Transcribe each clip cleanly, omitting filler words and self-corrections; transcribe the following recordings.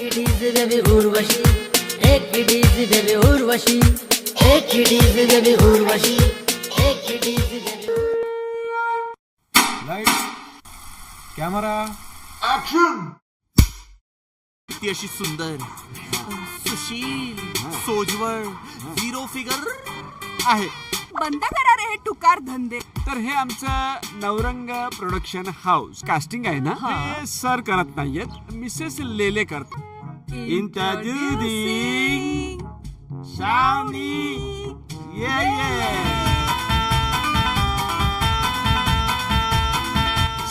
it easy baby Urvashi, take it easy baby Urvashi, take it easy baby Urvashi, take it easy baby. Light, camera, ती अशी सुंदर, Sushil, सोजवळ, zero figure आहे. बंद करा रे हे टुकार धंदे. तर हे आमचं नवरंग प्रोडक्शन हाऊस कास्टिंग आहे ना, हे सर करत नाहीयेत, मिसेस लेले करतात. इंट्रोड्युसिंग शावनी, ये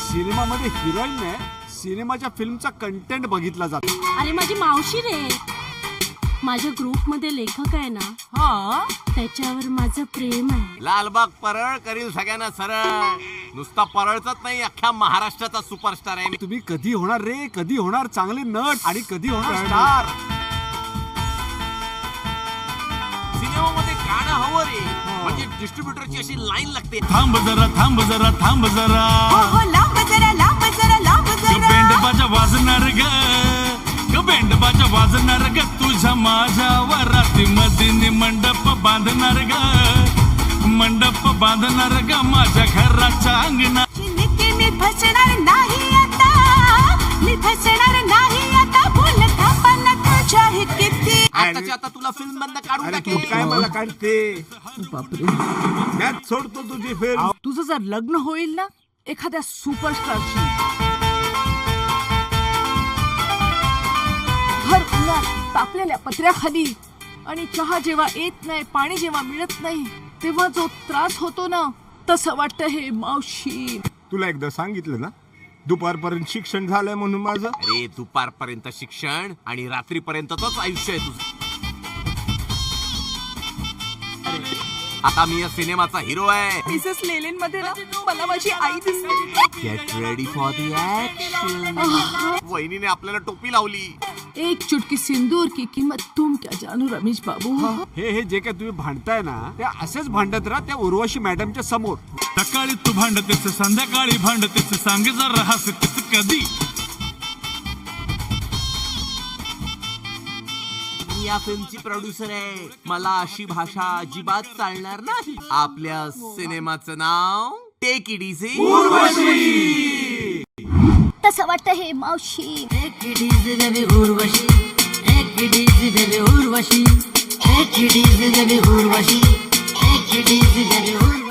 सिनेमामध्ये हिरोईन नाही, सिनेमाच्या फिल्मचा कंटेंट बघितला जातो. अरे माझी मावशी रे, माझ्या ग्रुप मध्ये लेखक आहे ना, हा त्याच्यावर माझं प्रेम आहे. लालबाग परळ करील सगळ्यांना सरळ. नुसता परळचाच नाही, अख्ख्या महाराष्ट्राचा सुपरस्टार आहे. तुम्ही कधी होणार रे, कधी होणार चांगले नट आणि कधी होणार स्टार. सिनेमामध्ये गाणं हवं रे, म्हणजे डिस्ट्रीब्युटरची अशी लाईन लागते. थांब जरा थांब जरा थांब जरा, हो लांब जरा लांब जरा लांब जरा. बेंडबाजा वाजणार ग, बेंडबाजा वाजणार ग, तुझ्या माझ्या वराती मध्ये मंडप बांधणार ग, मंडप बांधणार ग माझ्या घराच्या अंगणा. चिनके मी फसणार नाही आता, मी फसणार नाही आता. बोलता पण तुझ्या हे किती. आताच्या आता तुला फिल्म बंद काढून अरे तू टाकेल. काय मला काढते, त्यात सोडतो तुझी फिल्म. तुझं जर लग्न होईल ना एखाद्या सुपरस्टारशी, भर उन्हात तापलेल्या पत्र्याखाली, आणि चहा जेव्हा येत नाही, पाणी जेव्हा मिळत नाही, तेव्हा जो त्रास होतो ना, तसं वाटतं हे मावशी. तुला एकदा सांगितलं ना, दुपारपर्यंत शिक्षण झालंय म्हणून माझं. अरे दुपारपर्यंत शिक्षण आणि रात्रीपर्यंतच आयुष्य आहे तुझं. आता मी या सिनेमाचा हिरो आहे. मिसेस लेलेन मध्ये ना मला माझी आई दिसली. Get ready for the action. वहिनीने आपल्याला टोपी लावली. एक चुटकी सिंदूर की किंमत तुम क्या जानो रमेश बाबू. हे जे काय तुम्ही भांडताय ना, ते असेच भांडत राहा त्या उर्वशी मॅडमच्या समोर. सकाळी तू भांडतेस, संध्याकाळी भांडतेस, सांग जरा हसतेस कधी. मी या फिल्मची प्रोड्युसर आहे. मला अशी भाषा अजिबात चालणार नाही. आपल्या सिनेमाचं नाव टेक इट इझी उर्वशी. तसं वाटतं हे मावशी. Take it easy baby Urvashi, take it easy baby Urvashi, take it easy baby Urvashi, take it easy baby Urvashi.